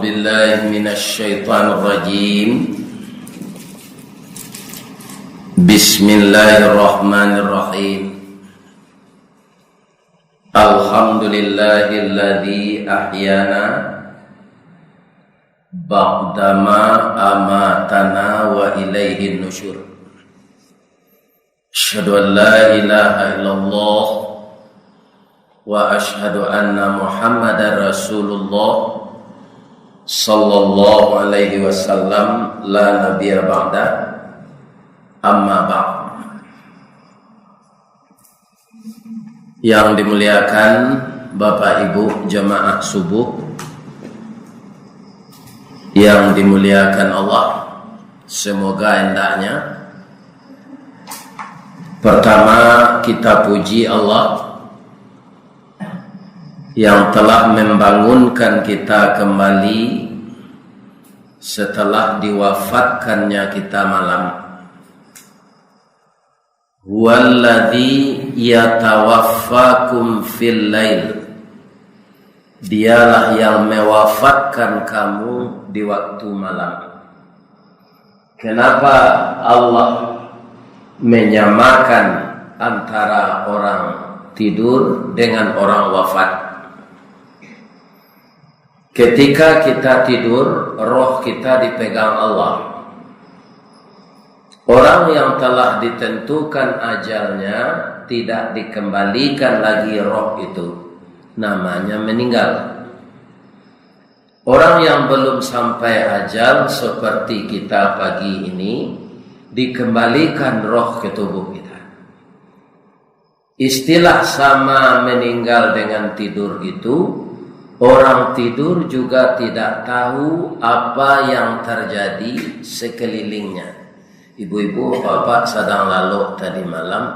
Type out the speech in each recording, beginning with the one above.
بالله من الشيطان الرجيم. بسم الله الرحمن الرحيم. الحمد لله الذي أحيانا بعدما أماتنا وإليه النشور. أشهد أن لا إله إلا الله وأشهد أن محمدا رسول الله صلى الله عليه وسلم لا نبي بعده. Amma ba'd. Yang dimuliakan Bapak Ibu jemaah subuh, yang dimuliakan Allah, semoga hendaknya pertama kita puji Allah yang telah membangunkan kita kembali setelah diwafatkannya kita malam. Walladzi yatawaffakum fil lail. Dialah yang mewafatkan kamu di waktu malam. Kenapa Allah menyamakan antara orang tidur dengan orang wafat? Ketika kita tidur, roh kita dipegang Allah. Orang yang telah ditentukan ajalnya tidak dikembalikan lagi roh itu, namanya meninggal. Orang yang belum sampai ajal seperti kita pagi ini, dikembalikan roh ke tubuh kita. Istilah sama meninggal dengan tidur itu, orang tidur juga tidak tahu apa yang terjadi sekelilingnya. Ibu-ibu, bapak sedang lalu tadi malam,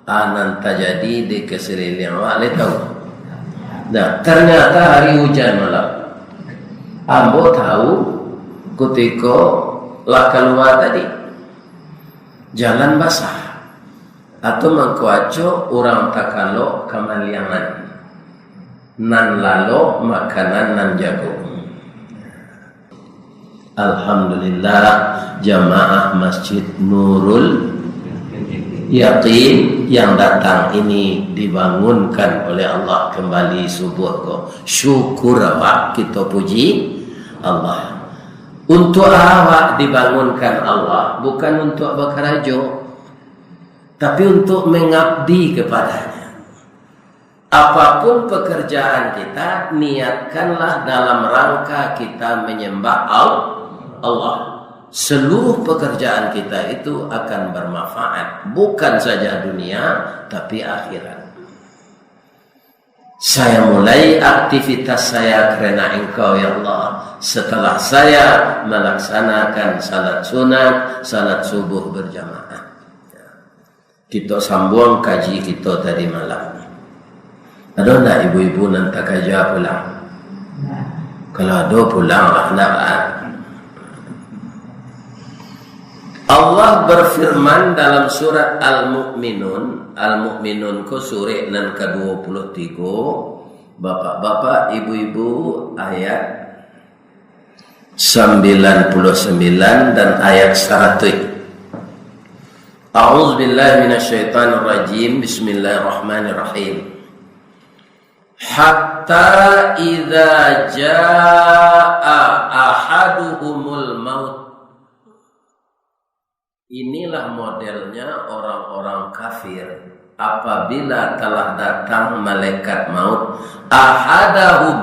anan terjadi di keseliling wale tahu. Nah, ternyata hari hujan malam. Ambo tahu ketika lah keluar tadi, jalan basah atau mengkuaco orang takalo kamaliangan. Nan lalo makanan nan jago. Alhamdulillah, jamaah Masjid Nurul Yakin yang datang ini dibangunkan oleh Allah kembali subuh ko. Syukur awak, kita puji Allah. Untuk awak dibangunkan Allah bukan untuk berkarajo, tapi untuk mengabdi kepadanya. Apapun pekerjaan kita, niatkanlah dalam rangka kita menyembah Allah. Seluruh pekerjaan kita itu akan bermanfaat, bukan saja dunia tapi akhirat. Saya mulai aktivitas saya karena Engkau ya Allah. Setelah saya melaksanakan salat sunat, salat subuh berjamaah. Kita sambung kaji kita tadi malam. Ada enggak ibu-ibu nanti kerja pulang? Kalau ada pulang lah, enggak. Allah berfirman dalam surat Al-Mu'minun. Al-Mu'minun ku surat nan ke-23. Bapak-bapak, ibu-ibu, ayat 99 dan ayat 100. A'udzu billahi minasyaitonir rajim. Bismillahirrahmanirrahim. Hatta idza jaa ahaduhumul maut. Inilah modelnya orang-orang kafir apabila telah datang malaikat maut. Ahadahum,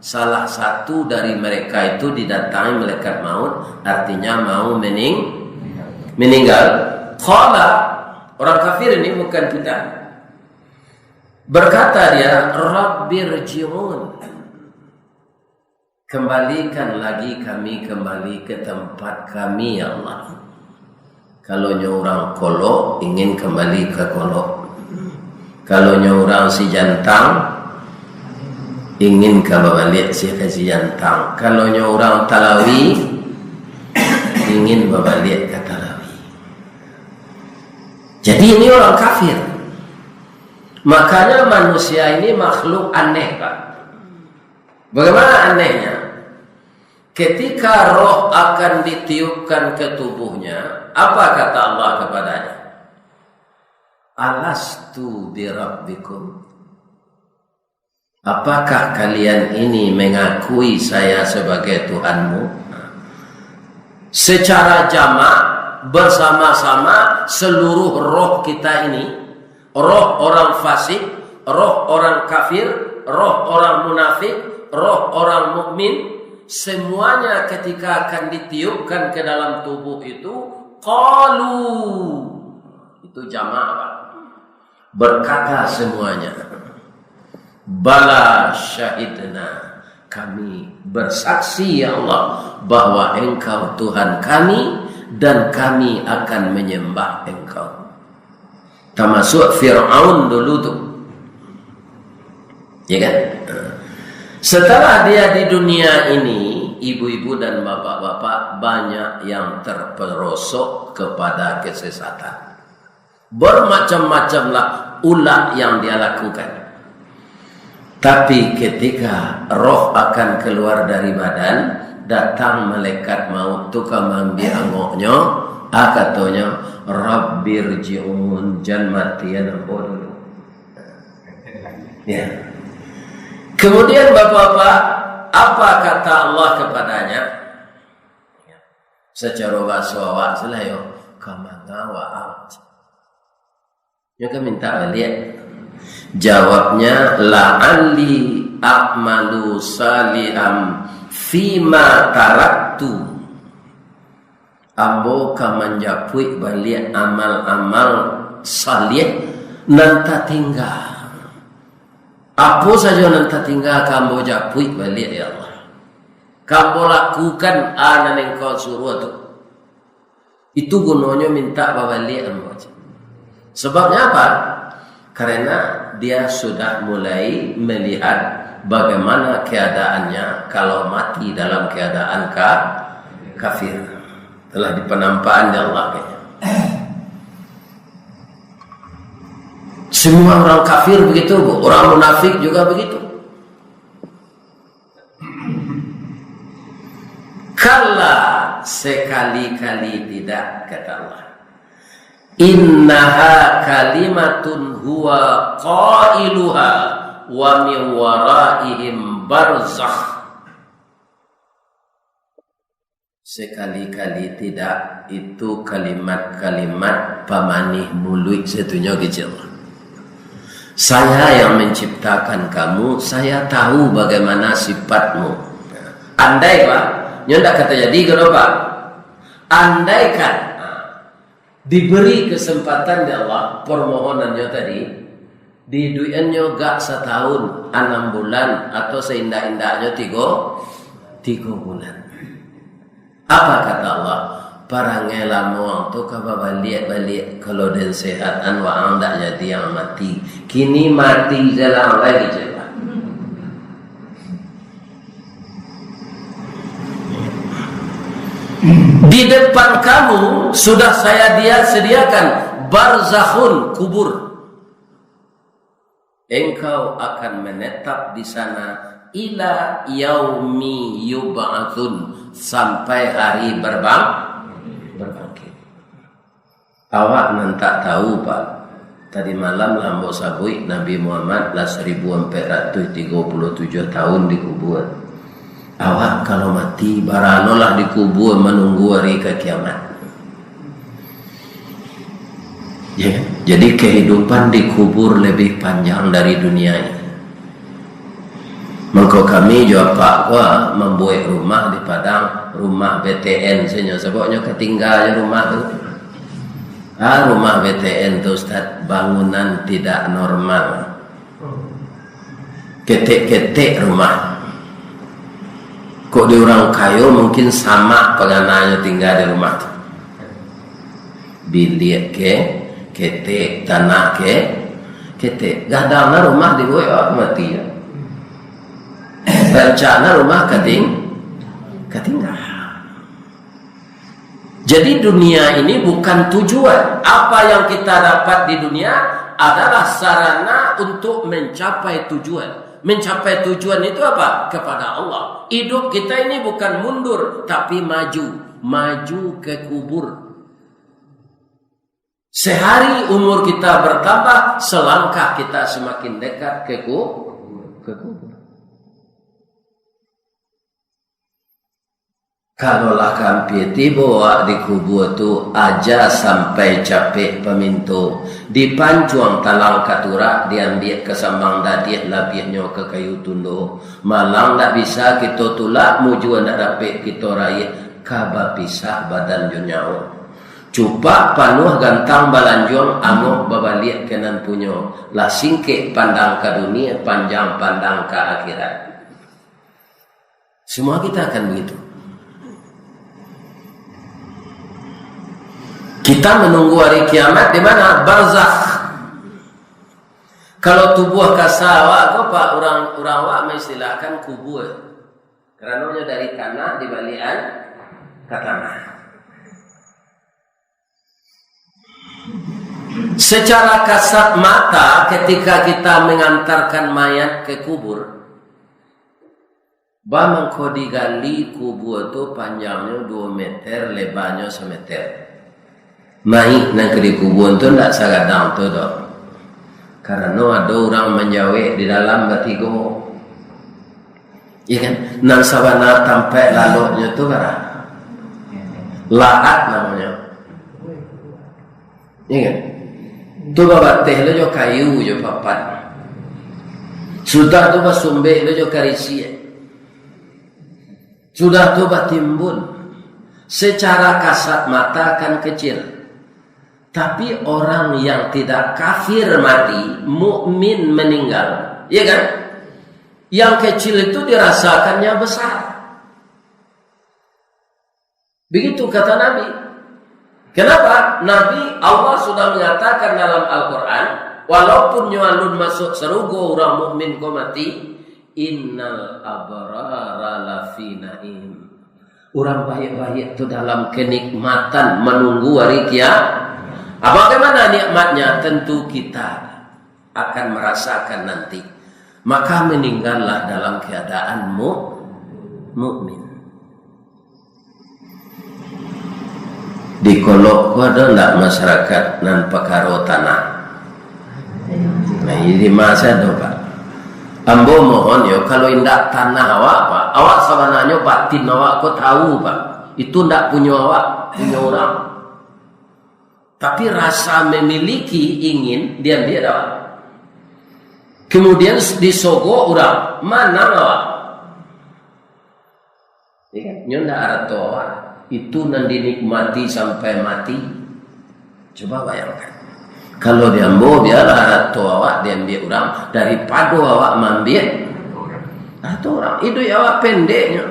salah satu dari mereka itu didatangi malaikat maut, artinya mau meninggal. Qala, orang kafir ini bukan kita. Berkata dia, Rabbirji'un, kembalikan lagi kami kembali ke tempat kami ya Allah. Kalau orang kolo ingin kembali ke kolo, kalau orang si jantang ingin kembali si jantang, kalau orang talawi ingin kembali ke talawi. Jadi ini orang kafir. Makanya manusia ini makhluk aneh, Pak. Bagaimana anehnya? Ketika roh akan ditiupkan ke tubuhnya, apa kata Allah kepadanya? Alastu birabbikum? Apakah kalian ini mengakui saya sebagai Tuhanmu? Secara jamak, bersama-sama seluruh roh kita ini, roh orang fasik, roh orang kafir, roh orang munafik, roh orang mukmin, semuanya ketika akan ditiupkan ke dalam tubuh itu, qalu, itu jamak apa? Berkata semuanya, bala syahidna, kami bersaksi ya Allah bahwa Engkau Tuhan kami dan kami akan menyembah Engkau. Termasuk Fir'aun dulu tuh, ya kan? Setelah dia di dunia ini, ibu-ibu dan bapak-bapak banyak yang terperosok kepada kesesatan. Bermacam-macamlah ulah yang dia lakukan. Tapi ketika roh akan keluar dari badan, datang malaikat maut tukang mengambil angoknya, katanya Rabbirji'un, jan mati ya nampak dulu. Ya. Kemudian bapak-bapak, apa kata Allah kepadanya? Secara bahasa awak selayo, kamangawa. Ya kan minta lihat. Jawabnya, la'alli a'malu saliham fima taraktu. Ambo kamanjapui balik amal-amal salih nanta tinggal. Apa saja nanta tinggal kamu japui balik ya Allah. Kamu lakukan ana yang kau suruh tu. Itu gunanya minta balik ambo. Sebabnya apa? Karena dia sudah mulai melihat bagaimana keadaannya kalau mati dalam keadaan kafir. Telah di penampakan Allah kayaknya. Semua orang kafir begitu, Bu. Orang munafik juga begitu. Kalla, sekali-kali tidak, kata Allah. Innaha kalimatun huwa qailuha wa min waraihim barzakh. Sekali-kali tidak, itu kalimat-kalimat pamanih mulut setunya kecil. Saya yang menciptakan kamu, saya tahu bagaimana sifatmu. Andai Pak, ndak kata jadi kenapa? Andaikan diberi kesempatan di Allah, permohonannya tadi, di duiannya gak setahun, 6 bulan, atau seindah-indahnya 3 bulan. Apa kata Allah? Parangela muang tu kaba balik kalau den sehat wa anda jadi yang mati. Kini mati jalan lagi jalan. Di depan kamu sudah saya sediakan barzakhun, kubur. Engkau akan menetap di sana ila yaumi yub'atsun, sampai hari berbangkit. Awak nantak tahu Pak, tadi malam lambo sabui Nabi Muhammad lah 1437 tahun dikubur. Awak kalau mati baranolah dikubur menunggu hari kiamat. Ya, jadi kehidupan dikubur lebih panjang dari dunia ini. Maka kami juga Pak Wah membuat rumah di Padang, rumah BTN saja. Sebabnya ketinggalan rumah itu. Rumah BTN itu Ustaz, bangunan tidak normal. Ketek-ketek rumah. Kok di orang kayu mungkin sama pengananya tinggal di rumah itu. Bilik ketek, tanah ketek. Gadangnya rumah dibuat mati ya. Rencana rumah ketinggalan. Jadi dunia ini bukan tujuan. Apa yang kita dapat di dunia adalah sarana untuk mencapai tujuan. Mencapai tujuan itu apa? Kepada Allah. Hidup kita ini bukan mundur, tapi maju. Maju ke kubur. Sehari umur kita bertambah, selangkah kita semakin dekat ke kubur. Kalaulah kampi tiba di kubur tu aja sampai capek pemintu, dipancuang talang katura, diambil ke sambang dadiah labihnya ke kayu tundu. Malang tak bisa kita tulak, mujua nak dapat kita raih, kaba pisah badan junyau. Cuba panuh gantang balanjong, amuh babalik kenan punyo. Lah singkik pandang ke dunia, panjang pandang ke akhirat. Semua kita akan begitu. Kita menunggu hari kiamat di mana? Barzakh. Kalau tubuh kasawa, apa orang wak mengistilahkan kubur. Kerana dari tanah dibalian ke tanah. Secara kasat mata, ketika kita mengantarkan mayat ke kubur, mengko digali kubur itu panjangnya 2 meter, lebarnya 1 meter. Mai nang ke kubur tu ndak sagadang tu dok. Karena ada orang menjawab di dalam batigo. Ya kan? Nang sabana tampai laloknya tu bara. Laat namanya. Ya kan? Tu bawa teh lo jo kayu jo papat. Sudah tu ba sumbe lo jo karisi. Sudah tu ba timbun. Secara kasat mata kan kecil. Tapi orang yang tidak kafir mati, mukmin meninggal, ya kan? Yang kecil itu dirasakannya besar. Begitu kata Nabi. Kenapa? Nabi Allah sudah mengatakan dalam Al-Quran, walaupun nyualun masuk serugo orang mukmin kau mati, innal abrara lafi naim. Orang baik-baik itu dalam kenikmatan menunggu hari kiamat. Bagaimana nikmatnya? Tentu kita akan merasakan nanti. Maka meninggallah dalam keadaan mukmin. Di kolok ada ndak masyarakat nan pakaro tanah. Nah ini masa do Pak. Ambo mohon yo kalau indak tanah awak Pak, awak sebenarnya batin awak kau tahu Pak. Itu ndak punya awak, punya orang. Tapi rasa memiliki ingin dia dapat. Kemudian disogok orang mana awak? Nyonya arato itu nanti dinikmati sampai mati. Coba bayangkan. Kalau dia mau biarlah arato awak dia ambil orang daripada awak mambil atau orang itu awak pendeknya.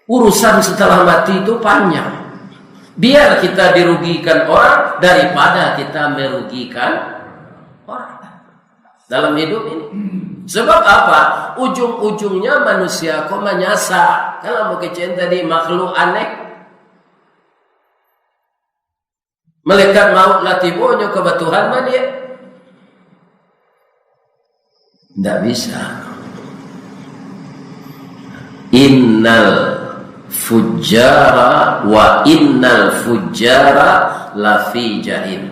Urusan setelah mati itu panjang. Biar kita dirugikan orang daripada kita merugikan orang dalam hidup ini. Sebab apa? Ujung-ujungnya manusia kok menyasar. Kalau mau kecen tadi makhluk aneh. Malaikat maut latibonya kebetulan mana dia? Tidak bisa. Innal fujjara wa innal fujjara lafi jahim.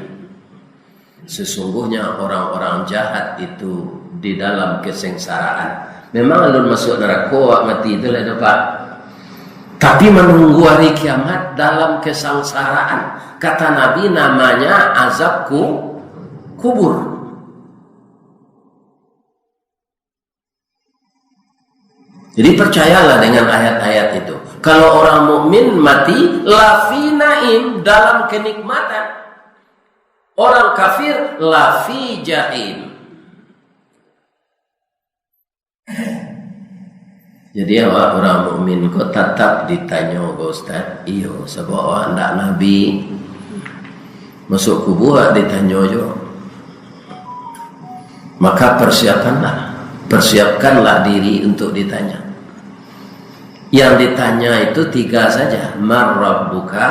Sesungguhnya orang-orang jahat itu di dalam kesengsaraan. Memang alun masuk neraka mati itu lah Pak. Tapi menunggu hari kiamat dalam kesengsaraan. Kata Nabi namanya azab kubur. Jadi percayalah dengan ayat-ayat itu. Kalau orang mukmin mati lafi naim dalam kenikmatan. Orang kafir lafi jahim. Jadi orang mukmin kok tetap ditanya Ustaz, iyo sebab orang ndak nabi masuk kubur ditanya juga. Maka persiapkanlah diri untuk ditanya. Yang ditanya itu 3 saja. Man rabbuka,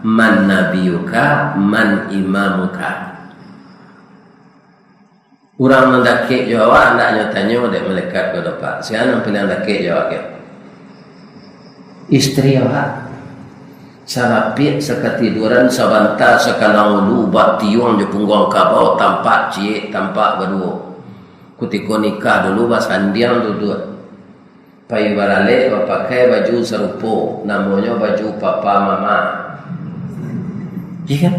man nabiyuka, man imamuka. Orang mendaki Jawa andaknya tanya dek melekat ke depan. Siapa pilih mendaki Jawa ke? Istri awak. Sarapit sekatiduran sabanta sekalang ulu bat tiung je punggung kabau tampak cie tampak berdua. Kutiko nikah dulu bas handiang duduk. Pai barale pakai baju serupo namanya baju papa mama. Iya kan?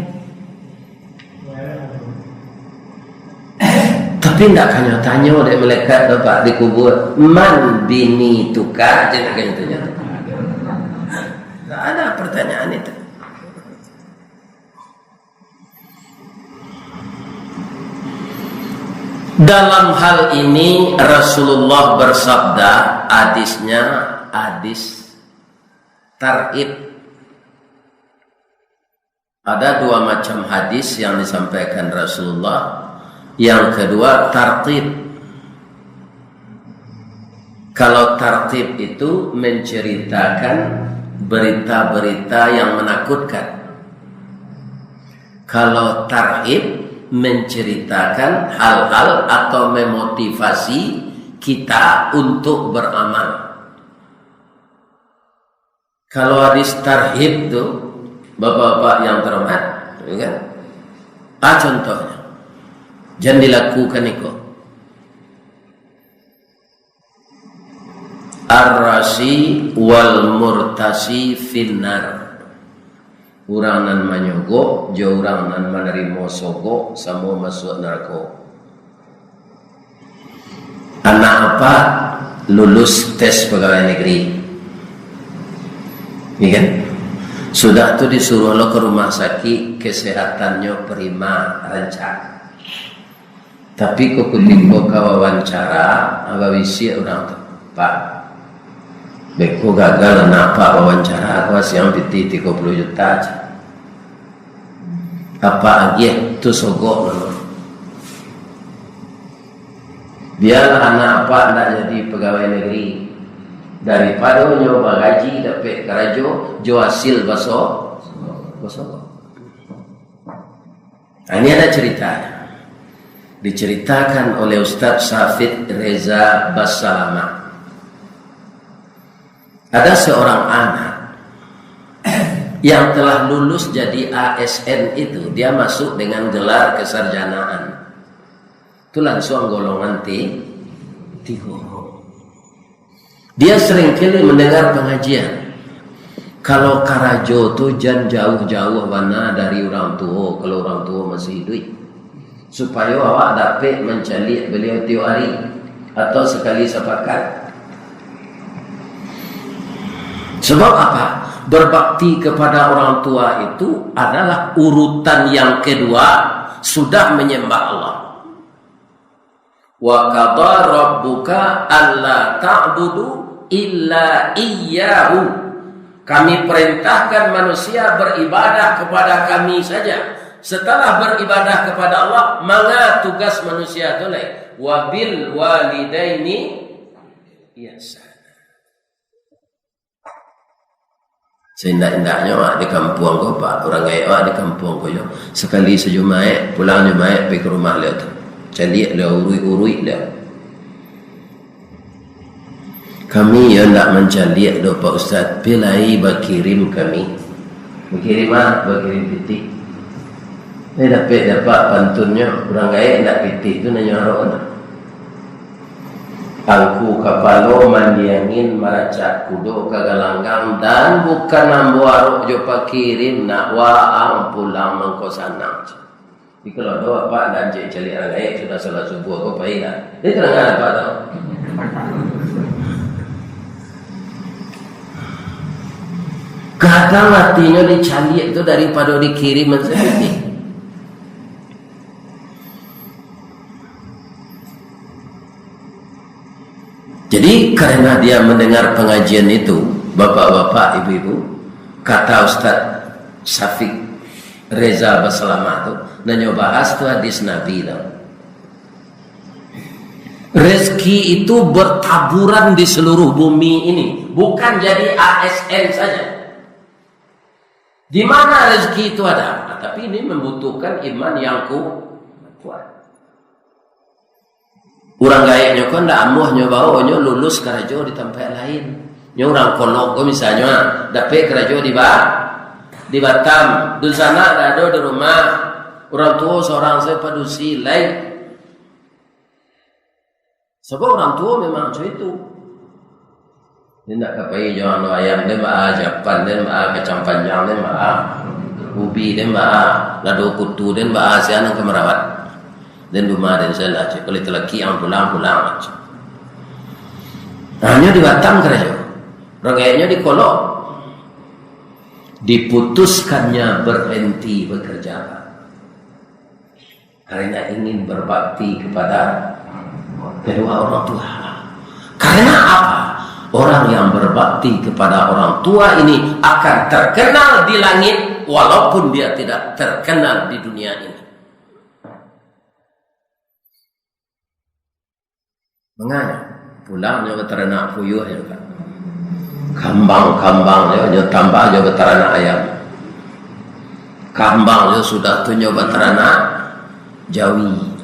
Tapi tidak hanya tanya oleh malaikat dapat dikubur man bini tukar je nak tanya. Tak ada pertanyaan itu. Dalam hal ini Rasulullah bersabda, hadisnya hadis tarib. Ada dua macam hadis yang disampaikan Rasulullah. Yang kedua tartib. Kalau tartib itu menceritakan berita-berita yang menakutkan. Kalau tarhib menceritakan hal-hal atau memotivasi kita untuk beramal. Kalau hadis tarhib itu bapak-bapak yang terhormat, kan? Contohnya jangan dilakukan itu. Ar-rasi wal murtasi finnar. Urang nan manyogo, jo urang nan menerima sogo, semua masuk neraka. Anak apa? Lulus tes pegawai negeri. Iya kan? Sudah tuh disuruh lo ke rumah sakit, kesehatannya prima, rancak. Tapi kok ketika wawancara, abawisi orang tuh, Pak, beko gagal kenapa wawancara aku siang piti 30 juta aja. Apa lagi tu sogok loh. Biar anak apa nak jadi pegawai negeri daripada nyoba gaji dapat kerajo jo hasil baso. Ini ada ceritanya. Diceritakan oleh Ustaz Safid Reza Basalama. Ada seorang anak yang telah lulus jadi ASN itu, dia masuk dengan gelar kesarjanaan. Itu langsung golongan tiga. Dia seringkali mendengar pengajian. Kalau karajo tu jangan jauh-jauh mana dari orang tua, kalau orang tua masih hidup. Supaya awak dapat mencari beliau tiap hari atau sekali sepakat. Sebab apa? Berbakti kepada orang tua itu adalah urutan yang kedua sudah menyembah Allah. Wa qada rabbuka alla ta'budu illa iyyahu. Kami perintahkan manusia beribadah kepada kami saja. Setelah beribadah kepada Allah, maka tugas manusia itu lain. Wa bil walidaini ihsana. Seindah-indahnya wak di kampung ko pak, orang gaya wak di kampung ko yo. Sekali sejumae pulang jumae pergi ke rumah dia tu. Cari dia urui dia. Kami ya nak mencari do Pak Ustaz, pilai berkirim kami. Berkirim apa? Berkirim piti. Ini dapat pantunnya orang gaya nak piti tu nanya orang. Angku kapalo mandiangin maracak kudo kagalanggang dan bukan nambuaruk jo pakirim nak waang pulang mengkosanang. Jadi kalau doa pak dan cek cari orang lain sudah salat subuh kau pahit lah. Ini terangkan apa tau? Kadang hatinya dicari itu daripada dikirim seperti. Jadi karena dia mendengar pengajian itu, bapak-bapak, ibu-ibu, kata Ustaz Syafiq Reza Basalama itu, nanya bahas itu hadis Nabi itu. Rezeki itu bertaburan di seluruh bumi ini, bukan jadi ASN saja. Di mana rezeki itu ada? Nah, tapi ini membutuhkan iman yang kuat. Orang gaib nyo kan ndak amuh nyo bawa nyo lulus kerajo di tempat lain. Nyo orang kolok ko misalnya dapat kerajo di Batam, di sana ada di rumah orang tua seorang saya padusi lain. Sebab orang tua memang macam itu. Dia nak kapai jangan lo ayam dia maa, japan dia maa, kacang panjang dia maa, ubi dia maa, lado kutu dia maa, siapa yang kemerawat. Dan rumah dan saya aja kalau itu laki yang pulang aja. Hanya di Batam kerja, rangainya di Kolok, diputuskannya berhenti bekerja karena ingin berbakti kepada kedua orang tua. Karena apa? Orang yang berbakti kepada orang tua ini akan terkenal di langit walaupun dia tidak terkenal di dunia ini. Mengapa? Pulangnya ke ternak puyuh ya kan. Kambang-kambang dia tambah juga ternak ayam. Kambang dia sudah tu nyoba ternak Jawi.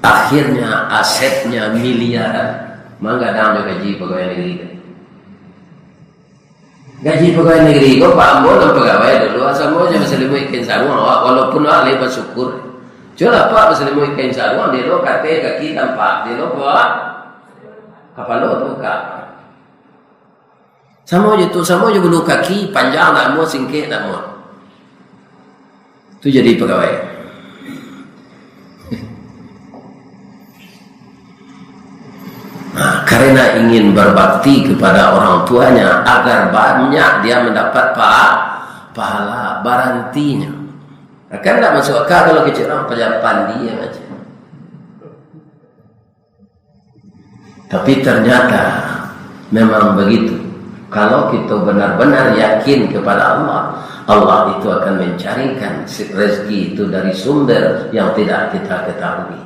Akhirnya asetnya miliaran. Mangga dang juga gaji pegawai negeri. Gaji pegawai negeri kau Pak Ambo dan pegawai dulu asal mau je masih lima ikan sarung walaupun ahli bersyukur. Coba Pak masih lima ikan sarung dia lo kate kaki tampak dia lo buat kapal lo tu kak. Sama je bulu kaki panjang tak mau singkit tak mau. Tu jadi pegawai. Nah, karena ingin berbakti kepada orang tuanya agar banyak dia mendapat pahala barantinya. Akan tak masuk akal kalau kita orang pejabat dia macam. Tapi ternyata memang begitu. Kalau kita benar-benar yakin kepada Allah, Allah itu akan mencarikan rezeki itu dari sumber yang tidak kita ketahui.